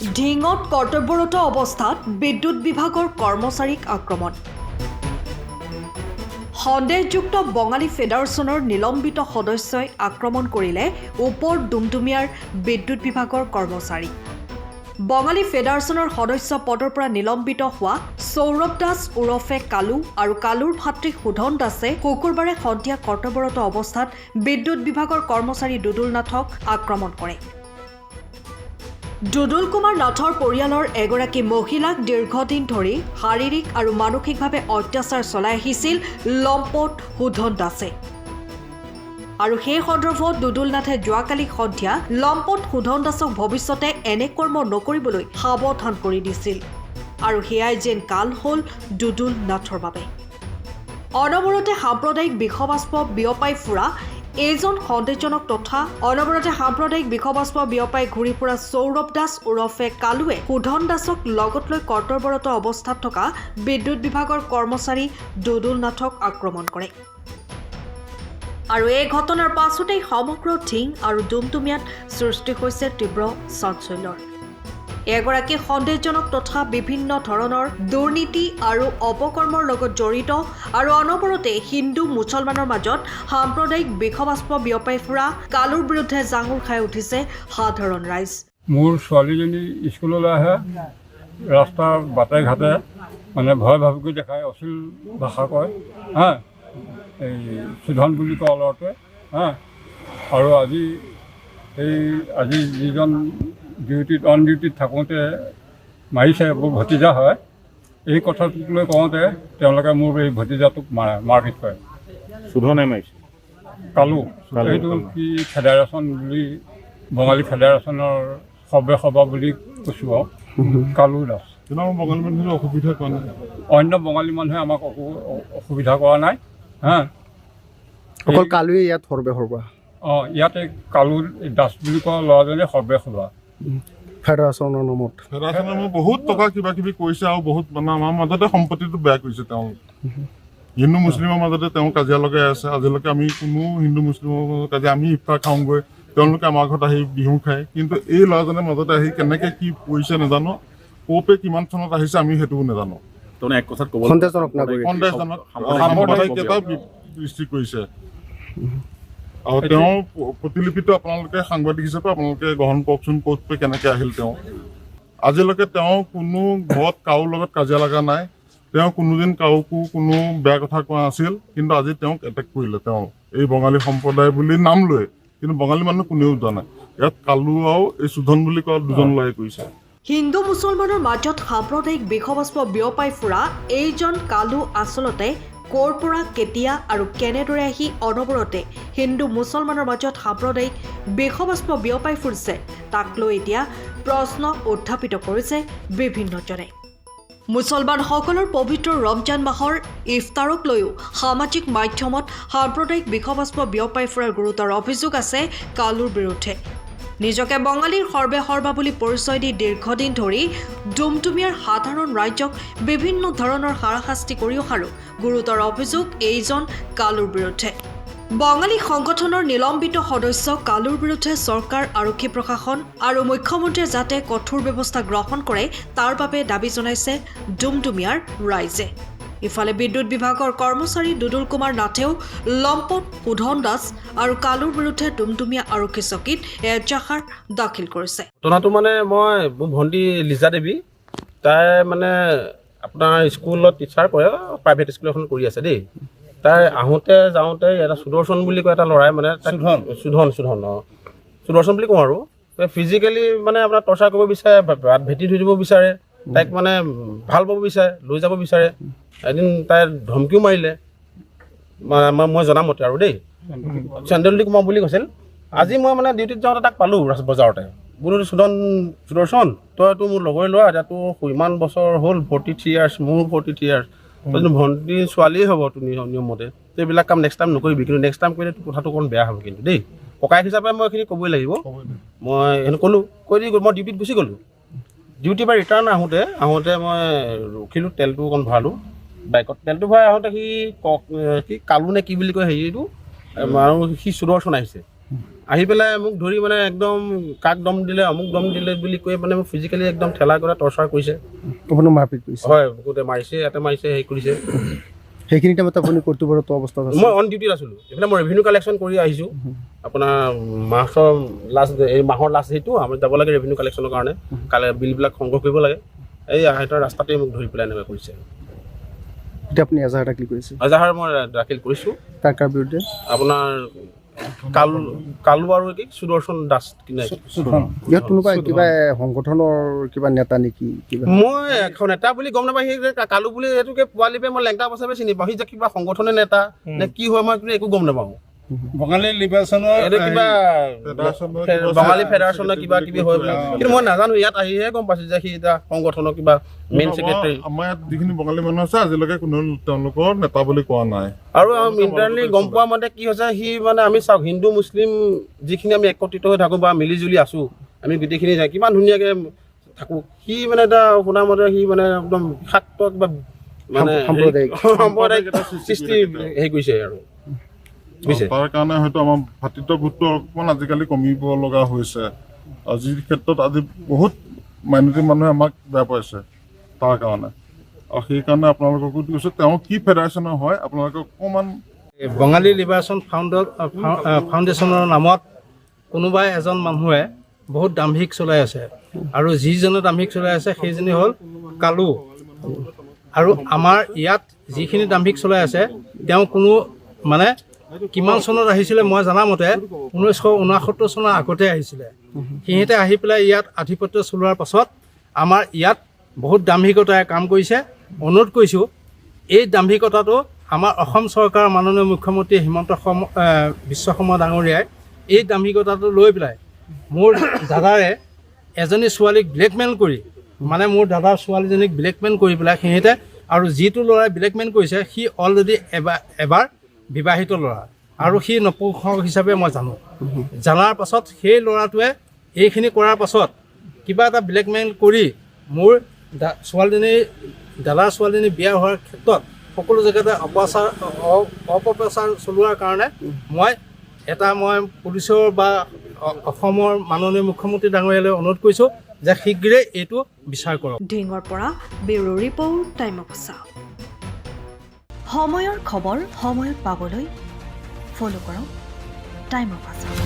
ঢিঙত কৰ্তব্যৰত অৱস্থাত বিদ্যুৎ বিভাগৰ কৰ্মচাৰীক আক্ৰমণ। সন্দেহযুক্ত বঙালী ফেডাৰেশ্যনৰ নিলম্বিত সদস্যই আক্ৰমণ কৰিলে ওপৰ ডুমডুমিয়াৰ বিদ্যুৎ বিভাগৰ কৰ্মচাৰী। বঙালী ফেডাৰেশ্যনৰ সদস্য পদৰ পৰা নিলম্বিত হোৱা সৌৰভ দাস ওৰফে কালু আৰু কালুৰ ভাতৃ সুধন দাসে শুকুৰবাৰে সন্ধিয়া কৰ্তব্যৰত অৱস্থাত বিদ্যুৎ বিভাগৰ কৰ্মচাৰী দুদুল নাথক আক্ৰমণ কৰে। দুদুল কুমাৰ নাথৰ পৰিয়ালৰ এগৰাকী মহিলাক দীৰ্ঘদিন ধৰি শাৰীৰিক আৰু মানসিকভাৱে অত্যাচাৰ চলাই আহিছিল লম্পট সুধন দাসে। আৰু সেই সন্দৰ্ভত দুদুল নাথে যোৱাকালি সন্ধিয়া লম্পট সুধন দাসক ভৱিষ্যতে এনে কৰ্ম নকৰিবলৈ সাৱধান কৰি দিছিল। আৰু সেয়াই যেন কাল হ'ল দুদুল নাথৰ বাবে। অনবৰতে সাম্প্ৰদায়িক বিষবাষ্প বিয়পাই ফুৰা এইজন সন্দেহজনক তথা অনবৰতে সাম্প্ৰদায়িক বিষবাষ্প বিয়পাই ঘূৰি ফুৰা সৌৰভ দাস ওৰফে কালুৱে সুধন দাসক লগত লৈ কৰ্তব্যৰত অৱস্থাত থকা বিদ্যুৎ বিভাগৰ কৰ্মচাৰী দুদুল নাথক আক্ৰমণ কৰে। আৰু এই ঘটনাৰ পাছতেই সমগ্ৰ ঢিং আৰু ডুমডুমিয়াত সৃষ্টি হৈছে তীব্ৰ চাঞ্চল্যৰ। এগৰাকী সন্দেহজনক তথা বিভিন্ন ধৰণৰ দুৰ্নীতি আৰু অপকৰ্মৰ লগত জড়িত আৰু অনবৰতে হিন্দু মুছলমানৰ মাজত সাম্প্ৰদায়িক বিষবাষ্প বিয়পাই ফুৰা কালুৰ বিৰুদ্ধে জাঙুৰ খাই উঠিছে সাধাৰণ ৰাইজ। মোৰ ছোৱালীজনী স্কুললৈ আহে, ৰাস্তাৰ বাটে ঘাটে মানে ভয় ভাবুকি দেখাই অশ্লীল ভাষা কয়, এই সুধন বুলি কয় ল'ৰাটোৱে, আৰু আজি যিজন অন ডিউটিত থাকোঁতে মাৰিছে, মোৰ ভতিজা হয়, এই কথাটোক লৈ কওঁতে তেওঁলোকে মোৰ এই ভতিজাটোক মাৰপিট কৰে। সুধনে মাৰিছে কালু, এইটো কি ফেডাৰেশ্যন বুলি বঙালী ফেডাৰেশ্যনৰ সভা বুলি কৈছোঁ আৰু কালু দাস। বঙালী মানুহে অসুবিধা কৰা নাই, অন্য বঙালী মানুহে আমাক অসুবিধা কৰা নাই। অকল কালুৱে ইয়াত সৰ্বে ইয়াতে কালু দাস বুলি কোৱা ল'ৰাজনে সৰ্বে সভা ফেডাৰেশ্যনৰ নামত বহুত টকা কিবা কিবি কৰিছে আৰু বহুত মানে আমাৰ মাজতে সম্পত্তিটো বেয়া কৰিছে। তেওঁ হিন্দু মুছলিমৰ মাজতে তেওঁ কাজিয়া লগাই আছে। আজিলৈকে আমি কোনো হিন্দু মুছলিমৰ কাজিয়া আমি ইফতাৰ খাওঁগৈ, তেওঁলোকে আমাৰ ঘৰত আহি বিহু খায়। কিন্তু এই ল'ৰাজনে মাজতে আহি কেনেকৈ কি কৰিছে নাজানো, ক'পে কিমান চনত আহিছে আমি সেইটোও নাজানো। সন্দেহজনক সাম্প্ৰদায়িকতা সৃষ্টি কৰিছে। আৰু তেওঁ প্ৰতিলিপিটো আপোনালোকে সাংবাদিক হিচাপে আপোনালোকে গ্ৰহণ কৰকচোন, ক'ত কেনেকৈ আহিল। তেওঁ আজিলৈকে তেওঁ কোনো ঘৰত কাৰো লগত কাজিয়া লগা নাই, তেওঁ কোনোদিন কাৰোকো কোনো বেয়া কথা কোৱা নাছিল। কিন্তু আজি তেওঁক এটেক কৰিলে, তেওঁ এই বঙালী সম্প্ৰদায় বুলি নাম লৈ, কিন্তু বঙালী মানুহ কোনেও যোৱা নাই। ইয়াত কালু আৰু এই সুধন বুলি কোৱা দুজন ল'ৰাই কৰিছে। হিন্দু মুছলমানৰ মাজত সাম্প্ৰদায়িক বিষবাষ্প বিয়পাই ফুৰা এইজন কালু আচলতে ক'ৰ পৰা কেতিয়া আৰু কেনেদৰে আহি অনবৰতে হিন্দু মুছলমানৰ মাজত সাম্প্ৰদায়িক বিষবাষ্প বিয়পাই ফুৰিছে, তাক লৈ এতিয়া প্ৰশ্ন উত্থাপিত কৰিছে বিভিন্নজনে। মুছলমানসকলৰ পবিত্ৰ ৰমজান মাহৰ ইফতাৰক লৈও সামাজিক মাধ্যমত সাম্প্ৰদায়িক বিষবাষ্প বিয়পাই ফুৰাৰ গুৰুতৰ অভিযোগ আছে কালুৰ বিৰুদ্ধে। নিজকে বঙালীৰ সৰ্বা বুলি পৰিচয় দি দীৰ্ঘদিন ধৰি ডুমডুমিয়াৰ সাধাৰণ ৰাইজক বিভিন্ন ধৰণৰ হাৰাশাস্তি কৰি অহাৰো গুৰুতৰ অভিযোগ এইজন কালুৰ বিৰুদ্ধে। বঙালী সংগঠনৰ নিলম্বিত সদস্য কালুৰ বিৰুদ্ধে চৰকাৰ, আৰক্ষী প্ৰশাসন আৰু মুখ্যমন্ত্ৰীয়ে যাতে কঠোৰ ব্যৱস্থা গ্ৰহণ কৰে তাৰ বাবে দাবী জনাইছে ডুমডুমিয়াৰ ৰাইজে। ইফালে বিদ্যুৎ বিভাগৰ কৰ্মচাৰী দুদুল কুমাৰ নাথেও লম্পট সুধন দাস আৰু কালুৰ বিৰুদ্ধে ডুমডুমিয়া আৰক্ষী চকীত এজাহাৰ দাখিল কৰিছে। ঘটনাটো মানে মোৰ ভণ্টি লিজা দেৱী, তাই মানে আপোনাৰ স্কুলত টিচাৰ কৰে, প্ৰাইভেট স্কুল এখন কৰি আছে দেই। তাই আহোঁতে যাওঁতে এটা সুদৰ্শন বুলি কয় এটা ল'ৰাই মানে সুদৰ্শন বুলি কওঁ আৰু ফিজিকেলি মানে আপোনাৰ টৰ্চাৰ কৰিব বিচাৰে, ভেটি ধুই দিব বিচাৰে, তাইক মানে ভাল পাব বিচাৰে, লৈ যাব বিচাৰে। এদিন তাই ধমকিও মাৰিলে, মই জনামতে আৰু দেই, চেণ্ডেল দি কোমাওঁ বুলি কৈছিল। আজি মই মানে ডিউটিত যাওঁতে তাক পালোঁ বজাৰতে, বোলো সুদৰ্শন তইতো মোৰ লগৰে ল'ৰা, এতিয়াতো ইমান বছৰ হ'ল, 43 ইয়াৰ্ছ, মোৰ 43 ইয়াৰ্ছ, তই ভণ্টি ছোৱালীয়ে হ'ব তোৰ নিয়মমতে, তই এইবিলাক কাম নেক্সট টাইম নকৰিবি, কিন্তু নেক্সট টাইম কৰিলে কথাটো অকণ বেয়া হ'ব কিন্তু দেই। ককায়েক হিচাপে মই এইখিনি ক'বই লাগিব। মই সেইটো ক'লোঁ, কৈ দি মই ডিউটিত গুচি গ'লোঁ। ডিউটিৰ পৰা ৰিটাৰ্ণ আহোঁতে মই ৰখিলোঁ, তেলটো অকণ ভৰালোঁ বাইকত। তেলটো ভৰাই আহোঁতে সি কালু নে কি বুলি কয় হেৰিটো, আৰু সি সুদৰ্শন আহিছে। আহি পেলাই মোক ধৰি মানে একদম কাক দম দিলে অমুক দম দিলে বুলি কৈ মানে মোক ফিজিকেলি একদম ঠেলা কৰা টৰ্চাৰ কৰিছে। আপুনি মাৰপিট কৰিছে? হয়, গোটেই মাৰিছে, ইয়াতে মাৰিছে, হেৰি কৰিছে। সেইখিনি টাইমত আপুনি কৰ্তব্যৰত অৱস্থাত আছে? মই অন ডিউটিত আছিলোঁ। এইফালে মই ৰেভিনিউ কালেকশ্যন কৰি আহিছোঁ। আপোনাৰ মাহৰ লাষ্ট সেইটো আমি যাব লাগে ৰেভিনিউ কালেকশ্যনৰ কাৰণে, কালে বিলবিলাক সংগ্ৰহ কৰিব লাগে। এই আহেতৰ ৰাস্তাতে মোক ধৰি পেলাই এনেকুৱা কৰিছে। এতিয়া আপুনি এজাহাৰ দাখিল কৰিছে? এজাহাৰ মই দাখিল কৰিছোঁ। কাৰ বিৰুদ্ধে? আপোনাৰ কালু আৰু কি সুদৰ্শন দাস। ইয়াত কোনোবা কিবা সংগঠনৰ কিবা নেতা নেকি? কিবা মই এখন নেতা বুলি গম নাপাওঁ। সেই কালু বুলি এইটোকে পোৱালি পাই মই লেংটা বছৰ চিনি পাওঁ। সি যে কিবা সংগঠনৰ নেতা নে কি হয় মই একো গম নাপাওঁ। বঙালী লিবাৰেশ্যনৰ এইটো কিবা বঙালী ফেডাৰেশ্যনৰ কিবা কিবি হয় বুলি, কিন্তু মই নাজানো। ইয়াত আহিহে গম পাইছোঁ যে সি এটা সংগঠনৰ কিবা মেইন ছেক্ৰেটাৰী। আমাৰ ইয়াত যিখিনি বঙালী মানুহ আছে আজিলৈকে কোনো তেওঁলোকৰ নেতা বুলি কোৱা নাই। আৰু ইণ্টাৰনেলি গম পোৱা মতে কি হৈছে, সি মানে আমি চাওক হিন্দু মুছলিম যিখিনি আমি একত্ৰিত হৈ থাকোঁ বা মিলি জুলি আছোঁ, আমি গোটেইখিনি যায় কিমান ধুনীয়াকৈ থাকোঁ। সি মানে এটা শুনা মতে সি মানে একদম বিষাক্ত কিবা মানে সাম্প্ৰদায়িক সৃষ্টি হেৰি কৰিছে আৰু বুজিছে। তাৰ কাৰণে হয়তো আমাৰ ভাতৃত্ববোধটো অকণমান আজিকালি কমিব লগা হৈছে। আজিৰ ক্ষেত্ৰত আজি বহুত মাইনৰিটি মানুহে আমাক বেয়া পাইছে তাৰ কাৰণে, আৰু সেইকাৰণে আপোনালোককো কৈছোঁ তেওঁ কি ফেডাৰেশ্যনৰ হয় আপোনালোকে অকণমান। বঙালী লিবাৰেশ্যন ফাউণ্ডেশ্যনৰ নামত কোনোবাই এজন মানুহে বহুত দাম্ভিক চলাই আছে, আৰু যিজনে দাম্ভিক চলাই আছে সেইজনী হ'ল কালু। আৰু আমাৰ ইয়াত যিখিনি দাম্ভিক চলাই আছে তেওঁ কোনো মানে কিমান চনত আহিছিলে মই জনামতে 1969 চনৰ আগতে আহিছিলে। সিহঁতে আহি পেলাই ইয়াত আধিপত্য চলোৱাৰ পাছত আমাৰ ইয়াত বহুত দাম্ভিকতাৰে কাম কৰিছে। অনুৰোধ কৰিছোঁ এই দাম্ভিকতাটো আমাৰ অসম চৰকাৰৰ মাননীয় মুখ্যমন্ত্ৰী হিমন্ত বিশ্ব শৰ্মা ডাঙৰীয়াই এই দাম্ভিকতাটো লৈ পেলাই মোৰ দাদাৰে এজনী ছোৱালীক ব্লেকমেইল কৰি, মানে মোৰ দাদাৰ ছোৱালীজনীক ব্লেকমেইল কৰি পেলাই সিহঁতে, আৰু যিটো ল'ৰাই ব্লেকমেইল কৰিছে সি অলৰেডি এবাৰ বিবাহিত ল'ৰা, আৰু সি নপুংসক হিচাপে মই জানো। জনাৰ পাছত সেই ল'ৰাটোৱে এইখিনি কৰাৰ পাছত কিবা এটা ব্লেকমেইল কৰি মোৰ দাদাৰ ছোৱালীজনী বিয়া হোৱাৰ ক্ষেত্ৰত সকলো জেগাতে অপপ্ৰচাৰ চলোৱাৰ কাৰণে মই পুলিচৰ বা অসমৰ মাননীয় মুখ্যমন্ত্ৰী ডাঙৰীয়ালৈ অনুৰোধ কৰিছোঁ যে শীঘ্ৰেই এইটো বিচাৰ কৰক। ঢিঙৰ পৰা bureau report, time of south. সময়ৰ খবৰ সময়ত পাবলৈ ফ'ল' কৰক টাইম অফ চাউথ।